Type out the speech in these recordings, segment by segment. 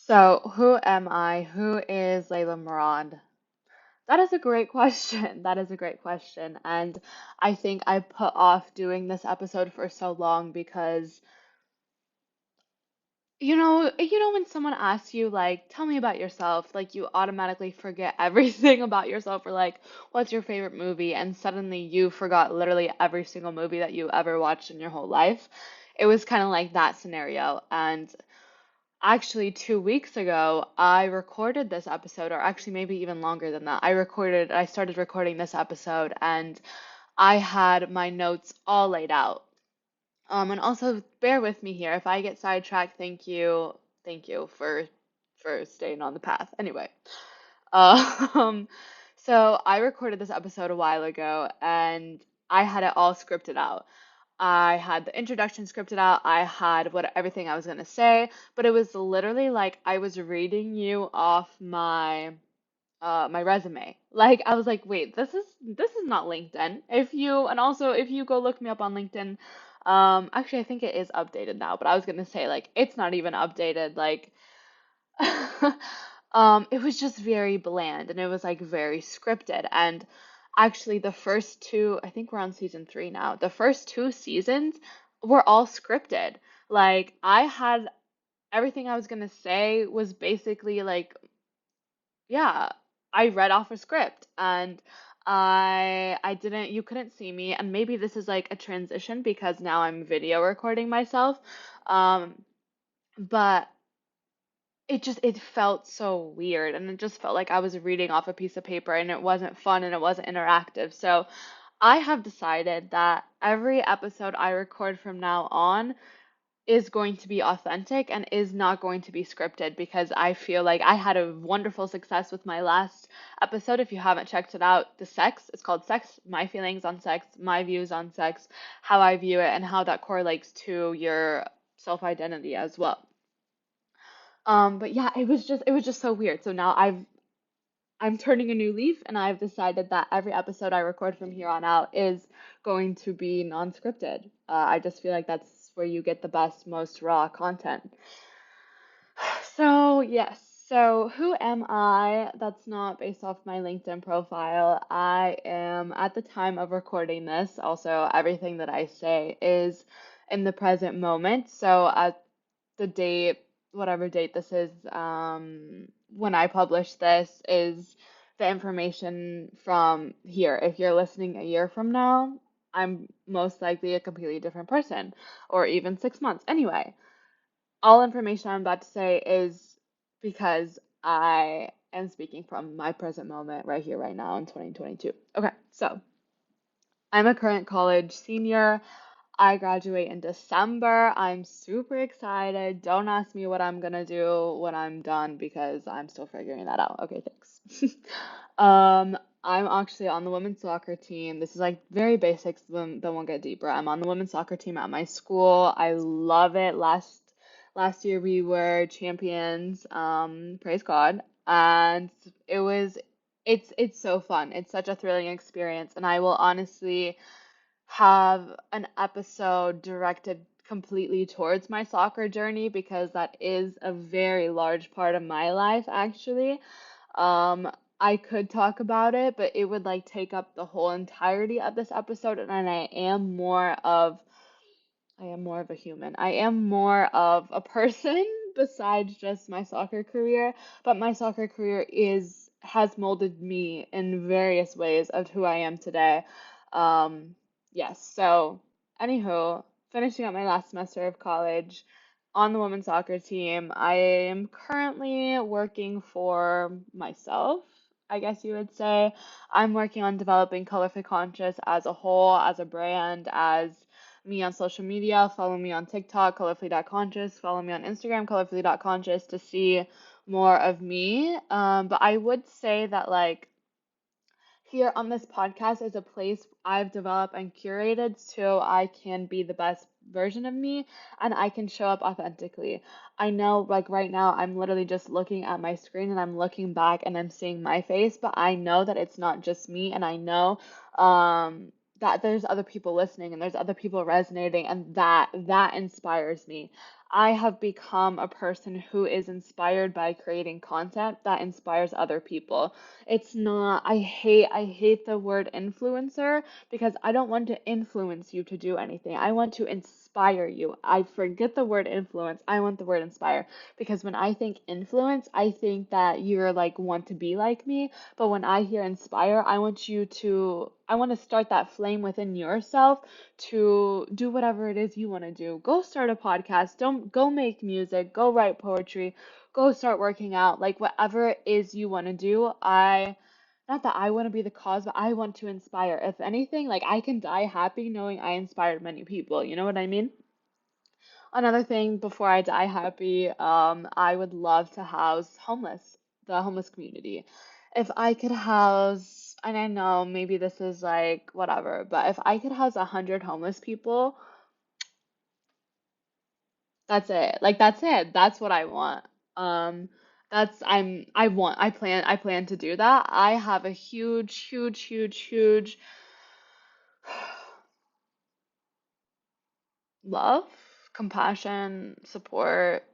So, who am I? Who is Leylah Murad? That is a great question. That is a great question. And I think I put off doing this episode for so long because, when someone asks you, like, tell me about yourself, like, you automatically forget everything about yourself, or like, what's your favorite movie? And suddenly you forgot literally every single movie that you ever watched in your whole life. It was kind of like that scenario. And actually, 2 weeks ago, I recorded this episode, or actually, maybe even longer than that. I started recording this episode, and I had my notes all laid out. And also, bear with me here. If I get sidetracked, thank you for staying on the path. Anyway, um, so I recorded this episode a while ago, and I had it all scripted out. I had the introduction scripted out. I had what everything I was gonna say, but it was literally like I was reading you off my resume. Like I was like, wait, this is not LinkedIn. If you go look me up on LinkedIn, actually I think it is updated now, but I was gonna say like it's not even updated. Like it was just very bland and it was like very scripted. And actually, the first two, I think we're on season three now, the first two seasons were all scripted. Like, I had everything I was gonna say was basically like, yeah, I read off a script and I didn't, you couldn't see me. And maybe this is like a transition because now I'm video recording myself. Um, but it felt so weird and it just felt like I was reading off a piece of paper and it wasn't fun and it wasn't interactive. So I have decided that every episode I record from now on is going to be authentic and is not going to be scripted because I feel like I had a wonderful success with my last episode. If you haven't checked it out, it's called Sex, My Feelings on Sex, My Views on Sex, how I view it, and how that correlates to your self-identity as well. But yeah, it was just so weird. So now I'm turning a new leaf and I've decided that every episode I record from here on out is going to be non-scripted. I just feel like that's where you get the best, most raw content. So, yes. So, who am I? That's not based off my LinkedIn profile. I am, at the time of recording this, also everything that I say is in the present moment. So, at the date, whatever date this is, when I publish this, is the information from here. If you're listening a year from now, I'm most likely a completely different person, or even 6 months. Anyway, all information I'm about to say is because I am speaking from my present moment right here, right now in 2022. Okay, so I'm a current college senior. I graduate in December. I'm super excited. Don't ask me what I'm gonna do when I'm done because I'm still figuring that out. Okay, thanks. I'm actually on the women's soccer team. This is like very basics, then we'll get deeper. I'm on the women's soccer team at my school. I love it. Last year we were champions, praise God. And it was it's so fun. It's such a thrilling experience, and I will honestly have an episode directed completely towards my soccer journey because that is a very large part of my life, actually. Um, I could talk about it, but it would like take up the whole entirety of this episode, and I am more of a human. I am more of a person besides just my soccer career, but my soccer career is has molded me in various ways of who I am today. Um, yes, so anywho, finishing up my last semester of college on the women's soccer team, I am currently working for myself, I guess you would say. I'm working on developing Colorfully Conscious as a whole, as a brand, as me on social media. Follow me on TikTok, colorfully.conscious. Follow me on Instagram, colorfully.conscious, to see more of me. But I would say that, like, here on this podcast is a place I've developed and curated so I can be the best version of me and I can show up authentically. I know, like, right now, I'm literally just looking at my screen and I'm looking back and I'm seeing my face, but I know that it's not just me, and I know that there's other people listening and there's other people resonating, and that inspires me. I have become a person who is inspired by creating content that inspires other people. It's not, I hate the word influencer because I don't want to influence you to do anything. I want to inspire you. I forget the word influence. I want the word inspire because when I think influence, I think that you're like want to be like me. But when I hear inspire, I want to start that flame within yourself to do whatever it is you want to do. Go start a podcast. Don't go make music. Go write poetry. Go start working out. Like whatever it is you want to do, not that I want to be the cause, but I want to inspire. If anything, like I can die happy knowing I inspired many people. You know what I mean? Another thing before I die happy, I would love to house the homeless community. If I could house, and I know maybe this is like whatever, but if I could house 100 homeless people, that's it. Like that's it. That's what I want. Um, I plan to do that. I have a huge love, compassion, support,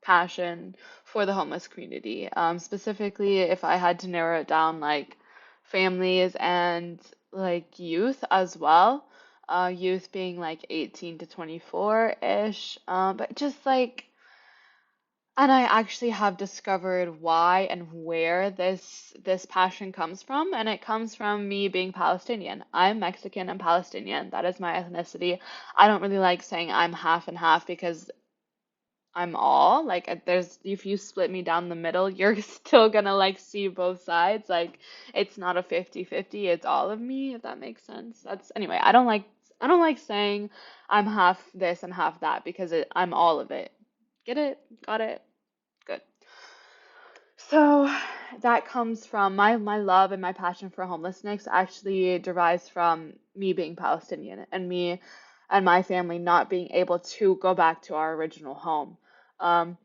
passion for the homeless community. Specifically, if I had to narrow it down, like families and like youth as well. Youth being like 18 to 24-ish. But just like, and I actually have discovered why and where this passion comes from, and it comes from me being Palestinian. I'm Mexican and Palestinian. That is my ethnicity. I don't really like saying I'm half and half because I'm all like there's if you split me down the middle, you're still gonna like see both sides. Like it's not a 50-50, it's all of me, if that makes sense. That's anyway, I don't like saying I'm half this and half that because I'm all of it. Get it? Got it? Good. So that comes from my love and my passion for homelessness actually derives from me being Palestinian and me and my family not being able to go back to our original home. Um,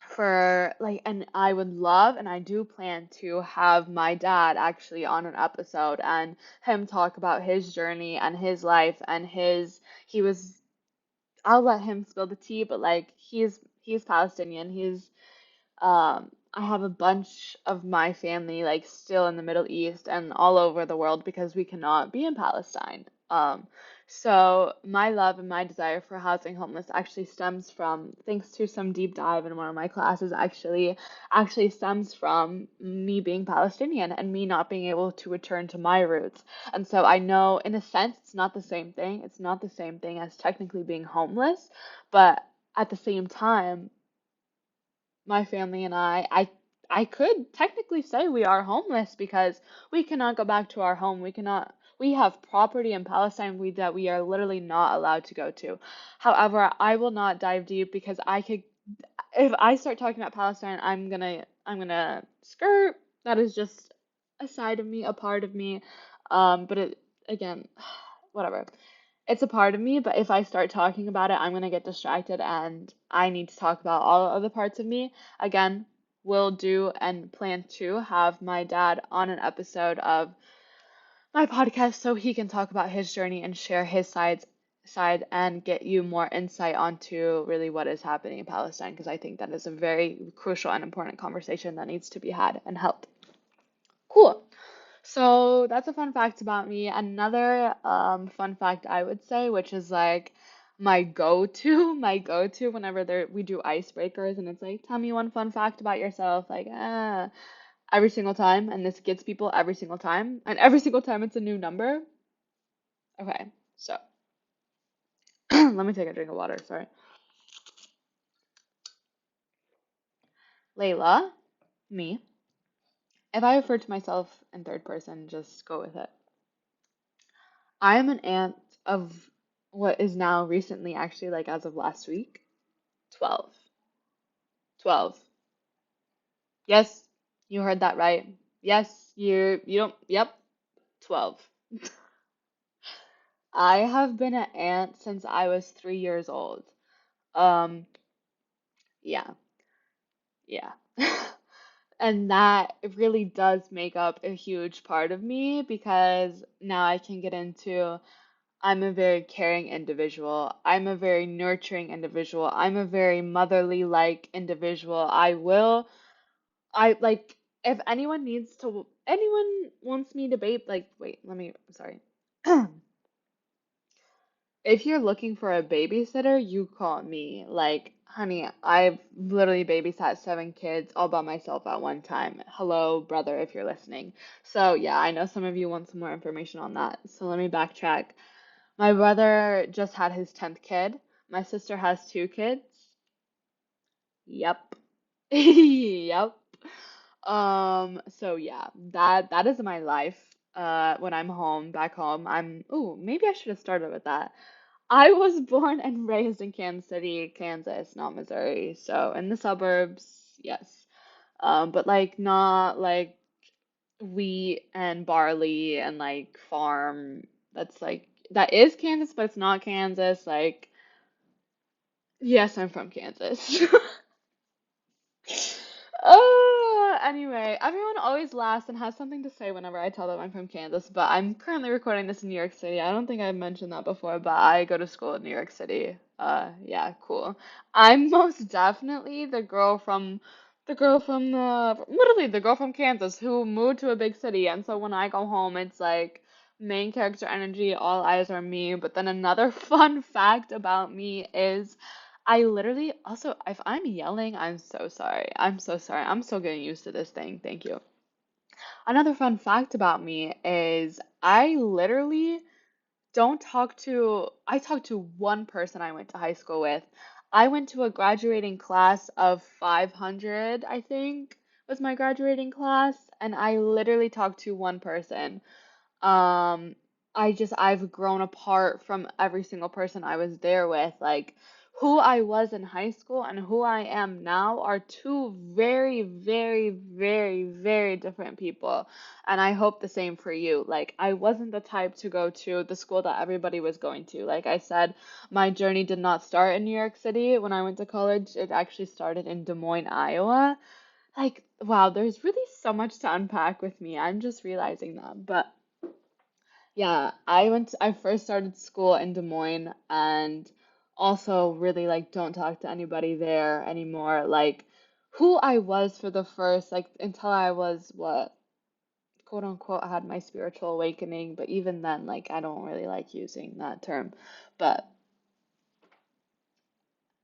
for like, and I would love, and I do plan to have my dad actually on an episode and him talk about his journey and his life and he was, I'll let him spill the tea, but like he's Palestinian. I have a bunch of my family like still in the Middle East and all over the world because we cannot be in Palestine. So my love and my desire for housing homeless actually stems from, thanks to some deep dive in one of my classes, actually stems from me being Palestinian and me not being able to return to my roots. And so I know in a sense it's not the same thing. It's not the same thing as technically being homeless, but at the same time my family and I could technically say we are homeless because we cannot go back to our home. We have property in Palestine that we are literally not allowed to go to. However, I will not dive deep because I could, if I start talking about Palestine, I'm gonna skirt. That is just a side of me, a part of me. But it again, whatever. It's a part of me, but if I start talking about it, I'm gonna get distracted and I need to talk about all other parts of me. Again, will do and plan to have my dad on an episode of my podcast so he can talk about his journey and share his side and get you more insight onto really what is happening in Palestine because I think that is a very crucial and important conversation that needs to be had and held. Cool. So that's a fun fact about me. Another fun fact I would say, which is like my go-to whenever we do icebreakers and it's like, tell me one fun fact about yourself, like every single time, and this gets people every single time, and every single time it's a new number. Okay, so let me take a drink of water, sorry. Layla, me. If I refer to myself in third person, just go with it. I am an aunt of what is now recently, actually, like as of last week, 12. 12. Yes, you heard that right. Yes, you don't, yep, 12. I have been an aunt since I was 3 years old. Um, yeah, yeah. And that really does make up a huge part of me because now I can get into I'm a very caring individual. I'm a very nurturing individual. I'm a very motherly like individual. I like, if anyone wants me to babe, like, wait, I'm sorry. If you're looking for a babysitter, you call me. Like, honey, I've literally babysat 7 kids all by myself at one time. Hello, brother, if you're listening. So, yeah, I know some of you want some more information on that. So, let me backtrack. My brother just had his 10th kid. My sister has 2 kids. Yep. Yep. So yeah, that is my life. When I'm home, back home, maybe I should have started with that. I was born and raised in Kansas City, Kansas, not Missouri. So in the suburbs, yes. But like not like wheat and barley and like farm. That's like that is Kansas, but it's not Kansas. Like, yes, I'm from Kansas. Anyway, everyone always laughs and has something to say whenever I tell them I'm from Kansas, but I'm currently recording this in New York City. I don't think I've mentioned that before, but I go to school in New York City. Yeah, cool. I'm most definitely literally the girl from Kansas who moved to a big city, and so when I go home, it's like main character energy, all eyes are me. But then another fun fact about me is I literally also, if I'm yelling, I'm so sorry. I'm so sorry. I'm still getting used to this thing. Thank you. Another fun fact about me is I literally I talk to one person I went to high school with. I went to a graduating class of 500, I think, was my graduating class, and I literally talked to one person. Um, I've grown apart from every single person I was there with. Like, who I was in high school and who I am now are two very, very, very, very different people. And I hope the same for you. Like, I wasn't the type to go to the school that everybody was going to. Like I said, my journey did not start in New York City when I went to college. It actually started in Des Moines, Iowa. Like, wow, there's really so much to unpack with me. I'm just realizing that. But yeah, I first started school in Des Moines and also really like don't talk to anybody there anymore. Like who I was for the first, like until I was what, quote unquote, had my spiritual awakening, but even then, like I don't really like using that term. But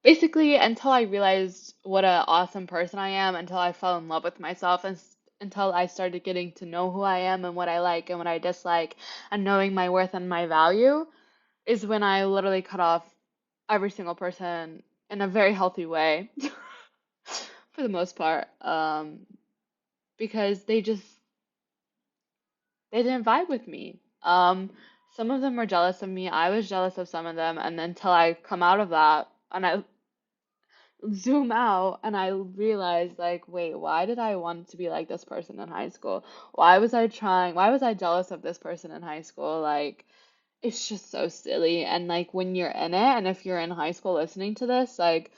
basically, until I realized what an awesome person I am, until I fell in love with myself, and until I started getting to know who I am and what I like and what I dislike, and knowing my worth and my value, is when I literally cut off every single person in a very healthy way, for the most part, because they didn't vibe with me. Some of them were jealous of me. I was jealous of some of them, and then until I come out of that and I zoom out and I realized, like, wait, why did I want to be like this person in high school? Why was I jealous of this person in high school? Like, it's just so silly. And like when you're in it, and if you're in high school listening to this, like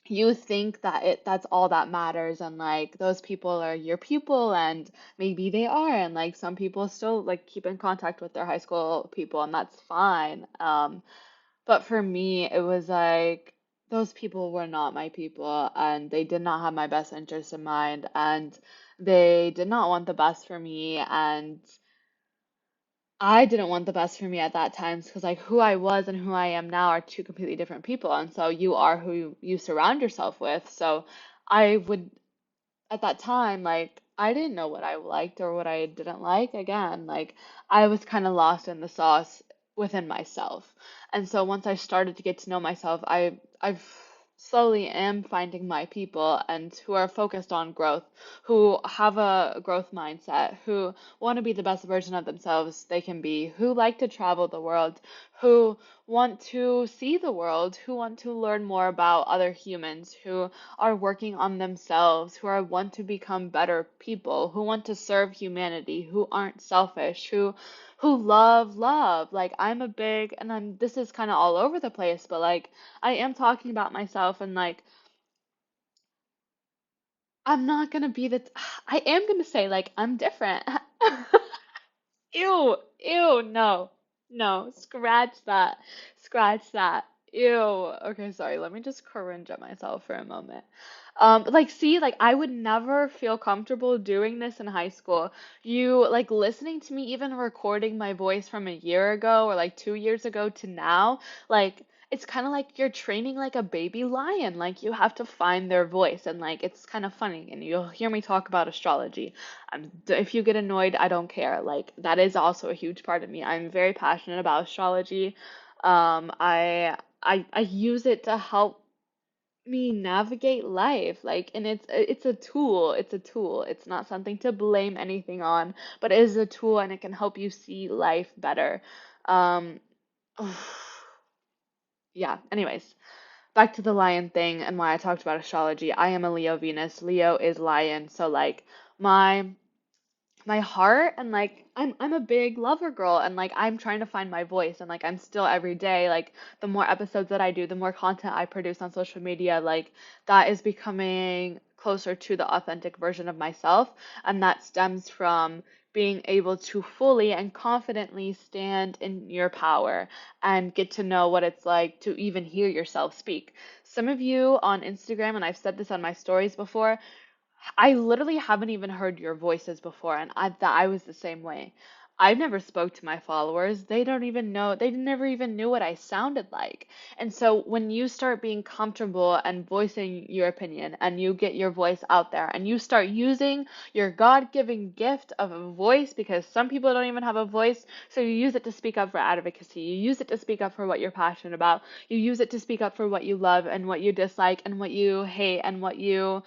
you think that that's all that matters, and like those people are your people, and maybe they are, and like some people still like keep in contact with their high school people, and that's fine. But for me, it was like those people were not my people, and they did not have my best interest in mind, and they did not want the best for me, and I didn't want the best for me at that time because like who I was and who I am now are two completely different people, and so you are who you surround yourself with. So I would at that time, like, I didn't know what I liked or what I didn't like. Again, like, I was kind of lost in the sauce within myself. And so once I started to get to know myself, I've slowly am finding my people and who are focused on growth, who have a growth mindset, who want to be the best version of themselves they can be, who like to travel the world, who want to see the world, who want to learn more about other humans, who are working on themselves, who are want to become better people, who want to serve humanity, who aren't selfish, who love love. Like I'm a big, and this is kind of all over the place, but like I am talking about myself, and like I'm not gonna be the I am gonna say like I'm different. Ew, ew, no. No, scratch that. Scratch that. Ew. Okay, sorry. Let me just cringe at myself for a moment. Like, see, like, I would never feel comfortable doing this in high school. You, like, listening to me, even recording my voice from a year ago or like 2 years ago to now, like, it's kind of like you're training like a baby lion. Like, you have to find their voice, and like, it's kind of funny. And you'll hear me talk about astrology. If you get annoyed, I don't care. Like, that is also a huge part of me. I'm very passionate about astrology. I use it to help me navigate life. Like, and it's a tool. It's a tool. It's not something to blame anything on, but it is a tool and it can help you see life better. Um, yeah, anyways, back to the lion thing and why I talked about astrology. I am a Leo Venus. Leo is lion, so like my my heart and like I'm a big lover girl, and like I'm trying to find my voice, and like I'm still every day, like the more episodes that I do, the more content I produce on social media, like that is becoming closer to the authentic version of myself, and that stems from being able to fully and confidently stand in your power and get to know what it's like to even hear yourself speak. Some of you on Instagram, and I've said this on my stories before, I literally haven't even heard your voices before, and I thought I was the same way. I never spoke to my followers. They don't even know, they never even knew what I sounded like. And so when you start being comfortable and voicing your opinion and you get your voice out there and you start using your God-given gift of a voice, because some people don't even have a voice, so you use it to speak up for advocacy. You use it to speak up for what you're passionate about. You use it to speak up for what you love and what you dislike and what you hate and what you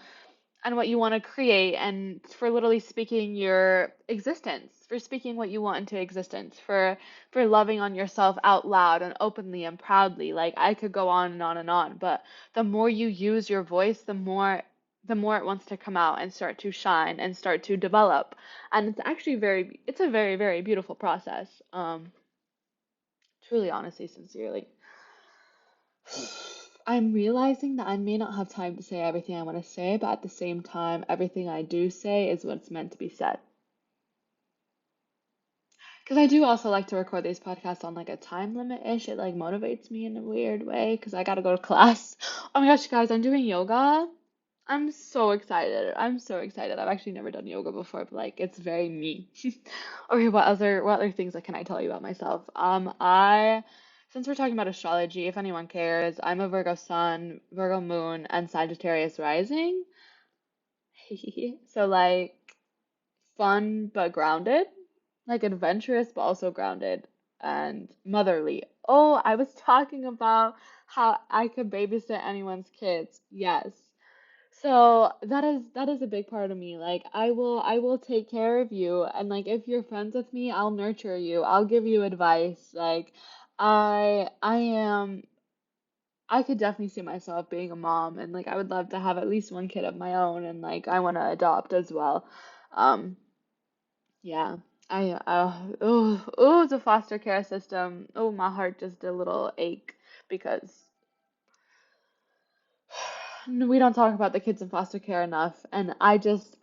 want to create, and for literally speaking your existence, for speaking what you want into existence, for loving on yourself out loud and openly and proudly. Like, I could go on and on and on, but the more you use your voice, the more it wants to come out and start to shine and start to develop. And it's actually it's a very, very beautiful process. Truly, honestly, sincerely. I'm realizing that I may not have time to say everything I want to say, but at the same time, everything I do say is what's meant to be said. Because I do also like to record these podcasts on like a time limit-ish. It like motivates me in a weird way because I gotta go to class. Oh my gosh, guys, I'm doing yoga. I'm so excited. I'm so excited. I've actually never done yoga before, but like it's very me. Okay, what other things like can I tell you about myself? Since we're talking about astrology, if anyone cares, I'm a Virgo sun, Virgo moon, and Sagittarius rising. So like fun but grounded, like adventurous but also grounded and motherly. Oh, I was talking about how I could babysit anyone's kids. Yes. So that is a big part of me. Like I will take care of you, and like if you're friends with me, I'll nurture you. I'll give you advice. Like I could definitely see myself being a mom, and like I would love to have at least one kid of my own, and like I want to adopt as well. Um yeah. The foster care system. Oh, my heart just did a little ache because we don't talk about the kids in foster care enough, and I just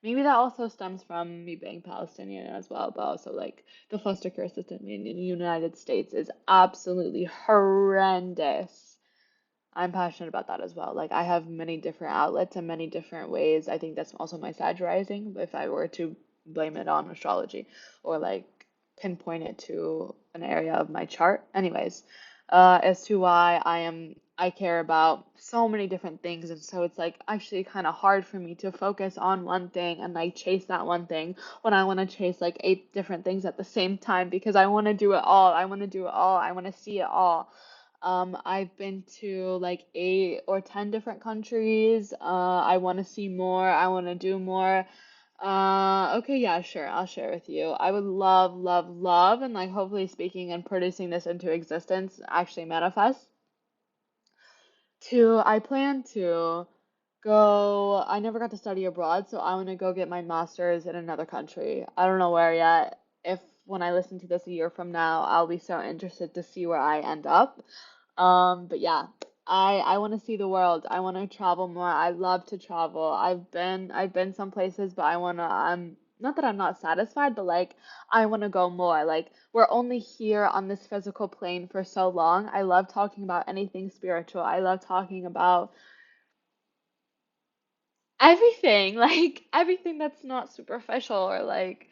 maybe that also stems from me being Palestinian as well, but also like the foster care system in the United States is absolutely horrendous. I'm passionate about that as well. Like I have many different outlets and many different ways. I think that's also my Sag rising, if I were to blame it on astrology or like pinpoint it to an area of my chart. Anyways, as to why I care about so many different things, and so it's like actually kind of hard for me to focus on one thing and like chase that one thing when I want to chase like eight different things at the same time because I want to do it all. I want to do it all. I want to see it all. I've been to like 8 or 10 different countries. I want to see more. I want to do more. Okay, yeah, sure. I'll share with you. I would love, love, love, and like hopefully speaking and producing this into existence actually manifest. I plan to go, I never got to study abroad, so I want to go get my master's in another country. I don't know where yet. If when I listen to this a year from now, I'll be so interested to see where I end up. But yeah, I want to see the world. I want to travel more. I love to travel. I've been some places, but not that I'm not satisfied, but like I want to go more. Like we're only here on this physical plane for so long. I love talking about anything spiritual. I love talking about everything, like everything that's not superficial or like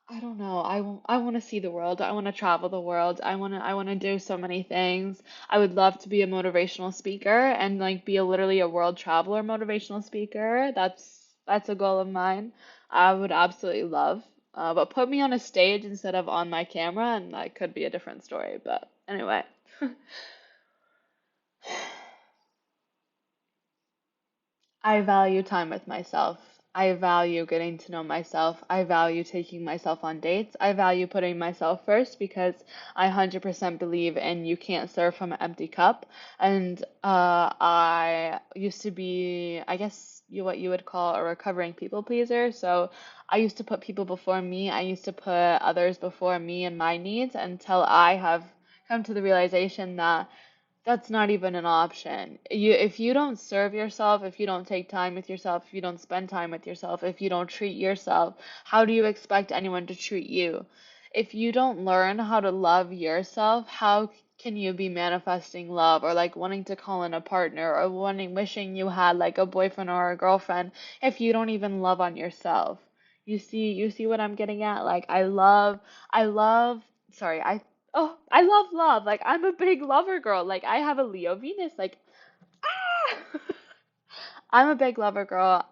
I don't know. I want to see the world. I want to travel the world. I want to do so many things. I would love to be a motivational speaker and like be a literally a world traveler motivational speaker. That's a goal of mine. I would absolutely love. But put me on a stage instead of on my camera and that could be a different story. But anyway. I value time with myself. I value getting to know myself. I value taking myself on dates. I value putting myself first because I 100% believe in you can't serve from an empty cup. And I used to be, I guess, what you would call a recovering people pleaser. So I used to put people before me. I used to put others before me and my needs until I have come to the realization that that's not even an option. If you don't serve yourself, if you don't take time with yourself, if you don't spend time with yourself, if you don't treat yourself, how do you expect anyone to treat you? If you don't learn how to love yourself, how can you be manifesting love or like wanting to call in a partner or wishing you had like a boyfriend or a girlfriend if you don't even love on yourself? You see what I'm getting at? Like I love, sorry, Oh, I love love. Like I'm a big lover girl. Like I have a Leo Venus. Like ah! I'm a big lover girl.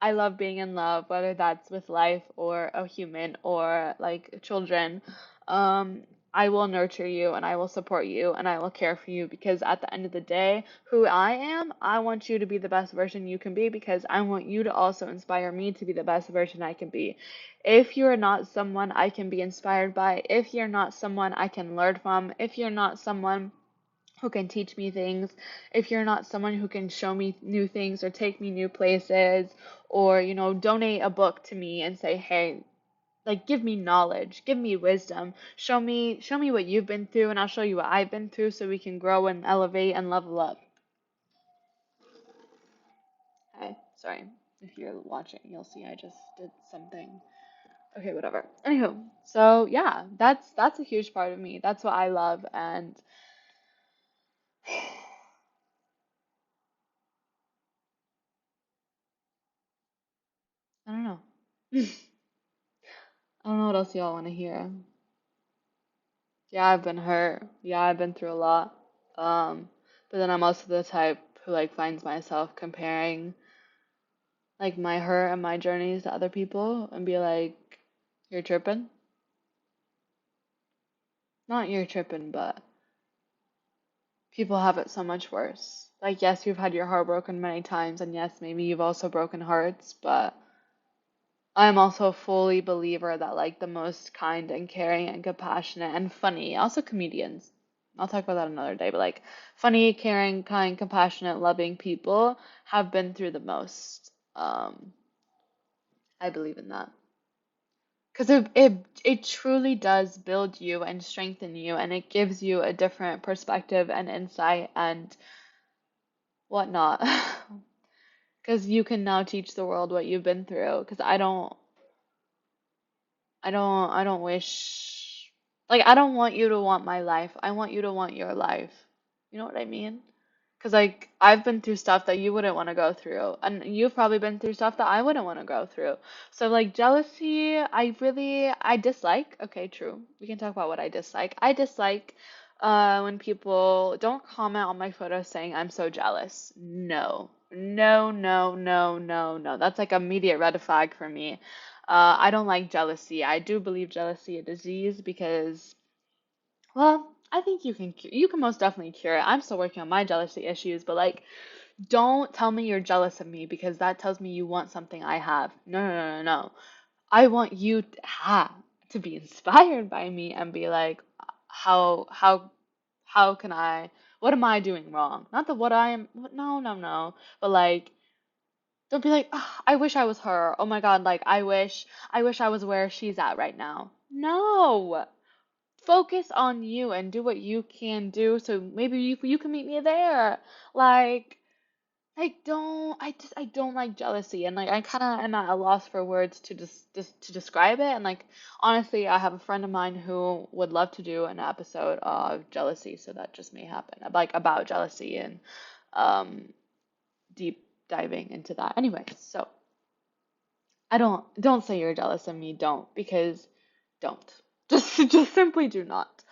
I love being in love, whether that's with life or a human or like children. Um, I will nurture you and I will support you and I will care for you because at the end of the day, who I am, I want you to be the best version you can be because I want you to also inspire me to be the best version I can be. If you're not someone I can be inspired by, if you're not someone I can learn from, if you're not someone who can teach me things, if you're not someone who can show me new things or take me new places or, donate a book to me and say, "Hey, like give me knowledge, give me wisdom, show me what you've been through and I'll show you what I've been through so we can grow and elevate and level up." Hey, sorry. If you're watching, you'll see I just did something. Okay, whatever. Anywho, so yeah, that's a huge part of me. That's what I love and I don't know. I don't know what else y'all want to hear. Yeah, I've been hurt. Yeah, I've been through a lot. But then I'm also the type who like finds myself comparing like my hurt and my journeys to other people and be like, "You're tripping?" Not you're tripping, but people have it so much worse. Like, yes, you've had your heart broken many times, and yes, maybe you've also broken hearts, but I'm also a fully believer that like the most kind and caring and compassionate and funny, also comedians. I'll talk about that another day, but like funny, caring, kind, compassionate, loving people have been through the most. I believe in that. Because it truly does build you and strengthen you, and it gives you a different perspective and insight and whatnot. Because you can now teach the world what you've been through. Because I don't wish, like, I don't want you to want my life. I want you to want your life. You know what I mean? Because, like, I've been through stuff that you wouldn't want to go through. And you've probably been through stuff that I wouldn't want to go through. So, like, jealousy, I dislike. Okay, true. We can talk about what I dislike. I dislike when people don't comment on my photos saying I'm so jealous. No. No, no, no, no, no. That's like immediate red flag for me. I don't like jealousy. I do believe jealousy a disease because well, I think you can most definitely cure it. I'm still working on my jealousy issues, but like don't tell me you're jealous of me because that tells me you want something I have. No, no, no, no, no. I want you to be inspired by me and be like, how how how can what am I doing wrong? Not that what I am, no, no, no, but like don't be like, "Ah, I wish I was her. Oh my God, like I wish I was where she's at right now." No. Focus on you and do what you can do so maybe you can meet me there. Like I don't like jealousy, and like I kind of am at a loss for words to just to describe it. And like honestly, I have a friend of mine who would love to do an episode of jealousy, so that just may happen, like about jealousy and um deep diving into that. Anyway, so don't say you're jealous of me, don't, because don't. Just simply do not.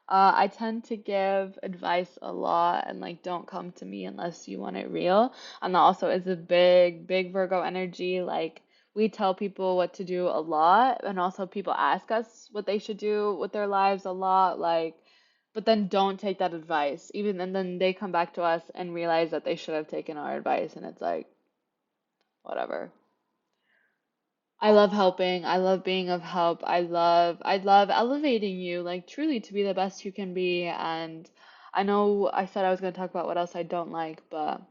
I tend to give advice a lot and like don't come to me unless you want it real. And that also is a big Virgo energy. Like we tell people what to do a lot, and also people ask us what they should do with their lives a lot. Like, but then don't take that advice. Even and then they come back to us and realize that they should have taken our advice, and it's like, whatever. I love helping. I love being of help. I love elevating you, like truly to be the best you can be. And I know I said I was going to talk about what else I don't like, but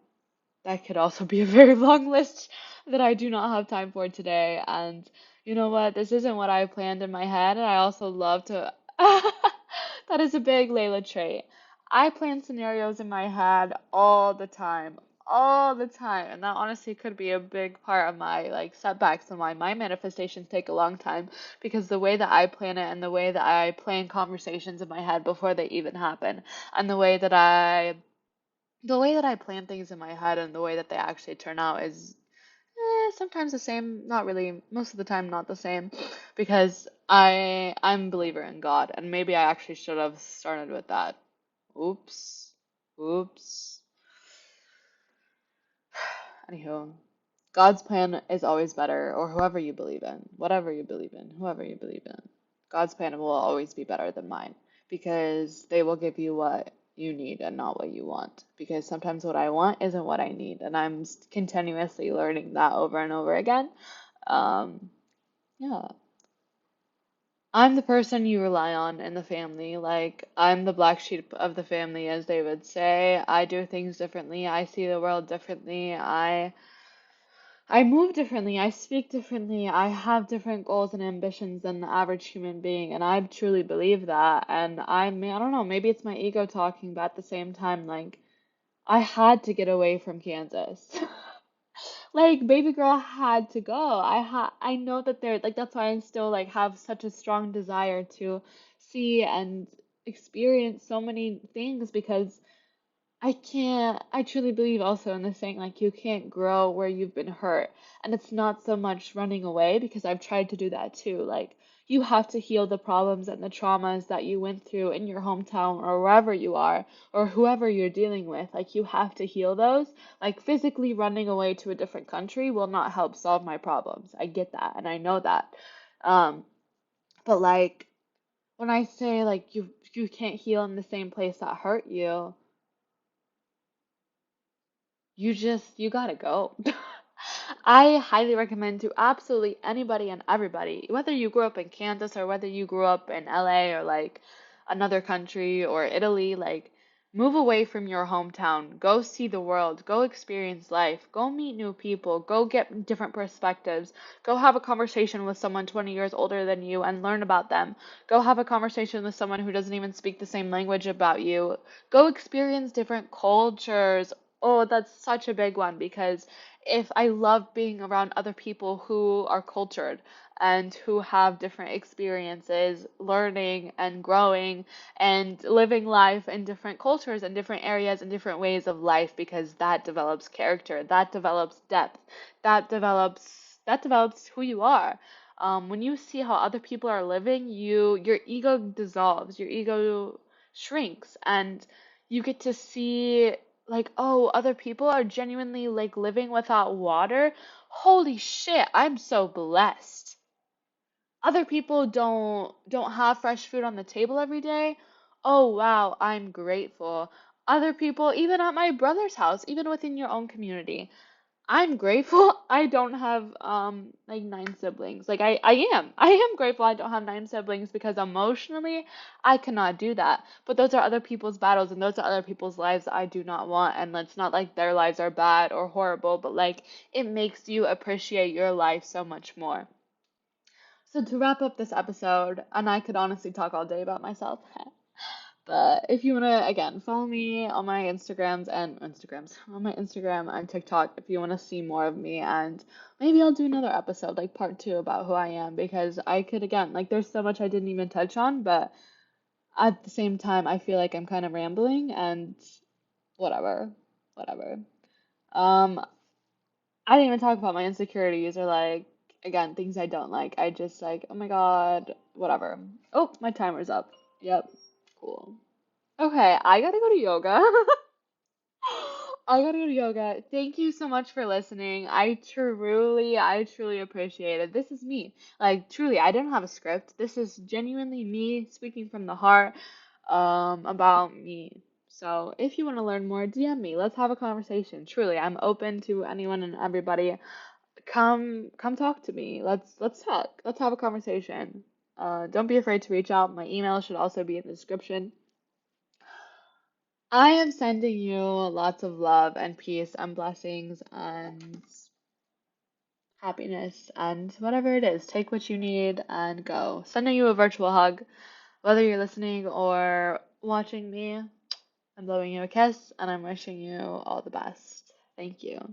that could also be a very long list that I do not have time for today. And you know what? This isn't what I planned in my head, and I also love to. That is a big Layla trait. I plan scenarios in my head all the time, and that honestly could be a big part of my like setbacks and why my manifestations take a long time because the way that I plan it and the way that I plan conversations in my head before they even happen, and the way that I plan things in my head and the way that they actually turn out is sometimes the same, not really, most of the time not the same, because I'm a believer in God, and maybe I actually should have started with that. Oops, oops. Anywho, God's plan is always better, or whoever you believe in, whatever you believe in, whoever you believe in. God's plan will always be better than mine because they will give you what you need and not what you want. Because sometimes what I want isn't what I need, and I'm continuously learning that over and over again. Um, yeah. I'm the person you rely on in the family. Like, I'm the black sheep of the family, as they would say. I do things differently. I see the world differently. I move differently, I speak differently, I have different goals and ambitions than the average human being, and I truly believe that. And I don't know, maybe it's my ego talking, but at the same time, like, I had to get away from Kansas. Like, baby girl had to go. I know that they're like that's why I still like have such a strong desire to see and experience so many things because I truly believe also in the saying, like, you can't grow where you've been hurt. And it's not so much running away because I've tried to do that too. Like, you have to heal the problems and the traumas that you went through in your hometown or wherever you are or whoever you're dealing with. Like, you have to heal those. Like, physically running away to a different country will not help solve my problems. I get that and I know that. Um, but like, when I say like you can't heal in the same place that hurt you, you gotta go. I highly recommend to absolutely anybody and everybody, whether you grew up in Kansas or whether you grew up in LA or like another country or Italy, like move away from your hometown, go see the world, go experience life, go meet new people, go get different perspectives, go have a conversation with someone 20 years older than you and learn about them. Go have a conversation with someone who doesn't even speak the same language about you. Go experience different cultures. Oh, that's such a big one because if I love being around other people who are cultured and who have different experiences, learning and growing and living life in different cultures and different areas and different ways of life because that develops character, that develops depth, that develops who you are. When you see how other people are living, your ego dissolves, your ego shrinks, and you get to see like, oh, other people are genuinely like living without water. Holy shit, I'm so blessed. Other people don't have fresh food on the table every day. Oh wow, I'm grateful. Other people, even at my brother's house, even within your own community, I'm grateful I don't have like nine siblings. Like I am grateful I don't have nine siblings because emotionally I cannot do that. But those are other people's battles and those are other people's lives that I do not want. And it's not like their lives are bad or horrible, but like it makes you appreciate your life so much more. So to wrap up this episode, and I could honestly talk all day about myself, But if you wanna, again, follow me on my on my Instagram and TikTok if you wanna see more of me, and maybe I'll do another episode, like part two, about who I am, because I could, again, like, there's so much I didn't even touch on, but at the same time, I feel like I'm kind of rambling and whatever, whatever. Um, I didn't even talk about my insecurities or, like, again, things I don't like. I just like, oh my God, whatever. Oh, my timer's up. Yep, cool. Okay, I gotta go to yoga. I gotta go to yoga. Thank you so much for listening. I truly appreciate it. This is me. Like, truly, I didn't have a script. This is genuinely me speaking from the heart, about me. So if you want to learn more, DM me. Let's have a conversation. Truly, I'm open to anyone and everybody. Come talk to me. Let's talk. Let's have a conversation. Don't be afraid to reach out. My email should also be in the description. I am sending you lots of love and peace and blessings and happiness and whatever it is. Take what you need and go. Sending you a virtual hug, whether you're listening or watching me. I'm blowing you a kiss and I'm wishing you all the best. Thank you.